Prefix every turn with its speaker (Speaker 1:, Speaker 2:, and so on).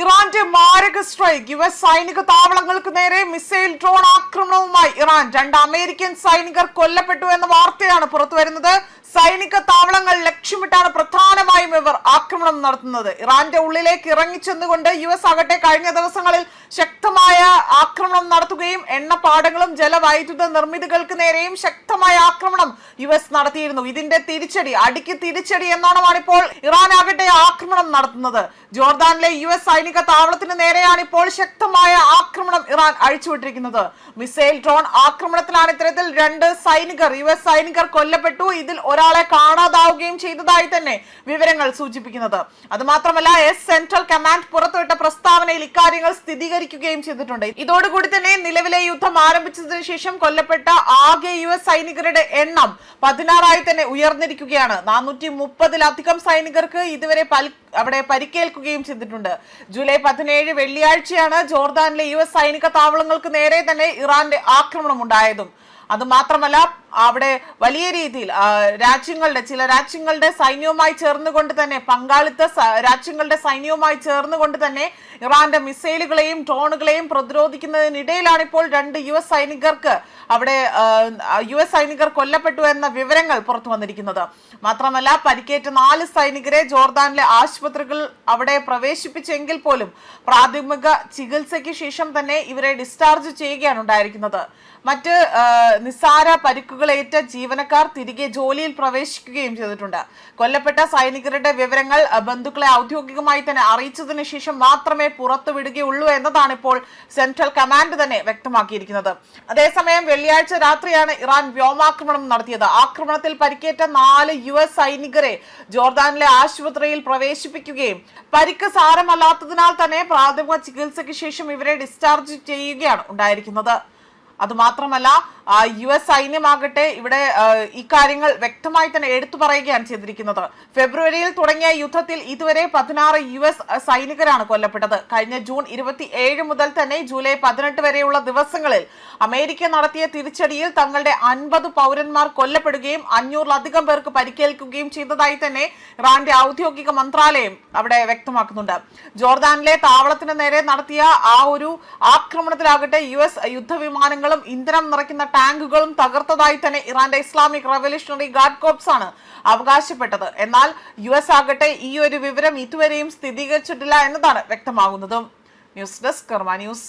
Speaker 1: ഇറാന്റെ മാരക strike. US സൈനിക താവളങ്ങൾക്ക് നേരെ മിസൈൽ ഡ്രോൺ ആക്രമണവുമായി ഇറാൻ. 2 അമേരിക്കൻ സൈനികർ കൊല്ലപ്പെട്ടു എന്ന വാർത്തയാണ് പുറത്തുവരുന്നത്. സൈനിക താവളങ്ങൾ ലക്ഷ്യമിട്ടാണ് പ്രധാനമായും ഇവർ ആക്രമണം നടത്തുന്നത്. ഇറാന്റെ ഉള്ളിലേക്ക് ഇറങ്ങിച്ചെന്നുകൊണ്ട് യുഎസ് ആകട്ടെ കഴിഞ്ഞ ദിവസങ്ങളിൽ ശക്തമായ ആക്രമണം നടത്തുകയും എണ്ണപ്പാടങ്ങളും ജലവൈദ്യുത നിർമ്മിതികൾക്ക് നേരെയും ശക്തമായ ആക്രമണം യുഎസ് നടത്തിയിരുന്നു. ഇതിന്റെ തിരിച്ചടി, അടിക്ക് തിരിച്ചടി എന്നോണമാണ് ഇപ്പോൾ ഇറാൻ ആകട്ടെ ആക്രമണം നടത്തുന്നത്. ജോർദാനിലെ യുഎസ് സൈനിക താവളത്തിന് നേരെയാണ് ഇപ്പോൾ ശക്തമായ ആക്രമണം ഇറാൻ അഴിച്ചുവിട്ടിരിക്കുന്നത്. മിസൈൽ ഡ്രോൺ ആക്രമണത്തിലാണ് ഇത്തരത്തിൽ 2 യുഎസ് സൈനികർ കൊല്ലപ്പെട്ടു. ഇതിൽ ഒരാളെ കാണാതാവുകയും ചെയ്തതായി തന്നെ വിവരങ്ങൾ സൂചിപ്പിക്കുന്നത്. അതുമാത്രമല്ല, സെൻട്രൽ കമാൻഡ് പുറത്തുവിട്ട പ്രസ്താവനയിൽ ഇക്കാര്യങ്ങൾ സ്ഥിരീകരിക്കുകയും ചെയ്തിട്ടുണ്ട്. ഇതോടുകൂടി തന്നെ നിലവിലെ യുദ്ധം ആരംഭിച്ചതിനു ശേഷം കൊല്ലപ്പെട്ട ആകെ യുഎസ് സൈനികരുടെ എണ്ണം 16 തന്നെ ഉയർന്നിരിക്കുകയാണ്. 430-ലധികം സൈനികർക്ക് ഇതുവരെ അവിടെ പരിക്കേൽക്കുകയും ചെയ്തിട്ടുണ്ട്. ജൂലൈ 17 വെള്ളിയാഴ്ചയാണ് ജോർദാനിലെ യുഎസ് സൈനിക താവളങ്ങൾക്ക് നേരെ തന്നെ ഇറാന്റെ ആക്രമണം ഉണ്ടായതും. അതുമാത്രമല്ല, അവിടെ വലിയ രീതിയിൽ ചില രാജ്യങ്ങളുടെ സൈന്യവുമായി ചേർന്നുകൊണ്ട് തന്നെ പങ്കാളിത്ത രാജ്യങ്ങളുടെ സൈന്യവുമായി ചേർന്നുകൊണ്ട് തന്നെ ഇറാന്റെ മിസൈലുകളെയും ഡ്രോണുകളെയും പ്രതിരോധിക്കുന്നതിനിടയിലാണ് ഇപ്പോൾ 2 യുഎസ് സൈനികർ കൊല്ലപ്പെട്ടു എന്ന വിവരങ്ങൾ പുറത്തു വന്നിരിക്കുന്നത്. മാത്രമല്ല, പരിക്കേറ്റ 4 സൈനികരെ ജോർദാനിലെ ആശുപത്രികൾ അവിടെ പ്രവേശിപ്പിച്ചെങ്കിൽ പോലും പ്രാഥമിക ചികിത്സയ്ക്ക് ശേഷം തന്നെ ഇവരെ ഡിസ്ചാർജ് ചെയ്യുകയാണ് ഉണ്ടായിരിക്കുന്നത്. മറ്റ് നിസ്സാര പരിക്കുകളേറ്റ ജീവനക്കാർ തിരികെ ജോലിയിൽ പ്രവേശിക്കുകയും ചെയ്തിട്ടുണ്ട്. കൊല്ലപ്പെട്ട സൈനികരുടെ വിവരങ്ങൾ ബന്ധുക്കളെ ഔദ്യോഗികമായി തന്നെ അറിയിച്ചതിനു ശേഷം മാത്രമേ പുറത്തുവിടുകയുള്ളൂ എന്നതാണ് ഇപ്പോൾ സെൻട്രൽ കമാൻഡ് തന്നെ വ്യക്തമാക്കിയിരിക്കുന്നത്. അതേസമയം വെള്ളിയാഴ്ച രാത്രിയാണ് ഇറാൻ വ്യോമാക്രമണം നടത്തിയത്. ആക്രമണത്തിൽ പരിക്കേറ്റ 4 യുഎസ് സൈനികരെ ജോർദാനിലെ ആശുപത്രിയിൽ പ്രവേശിപ്പിക്കുകയും പരിക്ക് സാരമല്ലാത്തതിനാൽ തന്നെ പ്രാഥമിക ചികിത്സയ്ക്ക് ശേഷം ഇവരെ ഡിസ്ചാർജ് ചെയ്യുകയാണ് ഉണ്ടായിരിക്കുന്നത്. അതുമാത്രമല്ല, യുഎസ് സൈന്യമാകട്ടെ ഇവിടെ ഇക്കാര്യങ്ങൾ വ്യക്തമായി തന്നെ എടുത്തു പറയുകയാണ് ചെയ്തിരിക്കുന്നത്. ഫെബ്രുവരിയിൽ തുടങ്ങിയ യുദ്ധത്തിൽ ഇതുവരെ 16 യുഎസ് സൈനികരാണ് കൊല്ലപ്പെട്ടത്. കഴിഞ്ഞ ജൂൺ 27 മുതൽ തന്നെ ജൂലൈ 18 വരെയുള്ള ദിവസങ്ങളിൽ അമേരിക്ക നടത്തിയ തിരിച്ചടിയിൽ തങ്ങളുടെ 50 പൗരന്മാർ കൊല്ലപ്പെടുകയും 500-ലധികം പേർക്ക് പരിക്കേൽക്കുകയും ചെയ്തതായി തന്നെ ഇറാന്റെ ഔദ്യോഗിക മന്ത്രാലയം അവിടെ വ്യക്തമാക്കുന്നുണ്ട്. ജോർദാനിലെ താവളത്തിന് നേരെ നടത്തിയ ആ ഒരു ആക്രമണത്തിലാകട്ടെ യുഎസ് യുദ്ധവിമാനങ്ങളും ഇന്ധനം നിറയ്ക്കുന്ന ടാങ്കുകളും തകർത്തതായി തന്നെ ഇറാന്റെ ഇസ്ലാമിക് റവല്യൂഷണറി ഗാർഡ് കോർപ്സ് ആണ് അവകാശപ്പെട്ടത്. എന്നാൽ യുഎസ് ആകട്ടെ ഈ ഒരു വിവരം ഇതുവരെയും സ്ഥിരീകരിച്ചിട്ടില്ല എന്നതാണ് വ്യക്തമാകുന്നതും. ന്യൂസ് ഡെസ്ക് കർമ്മ ന്യൂസ്.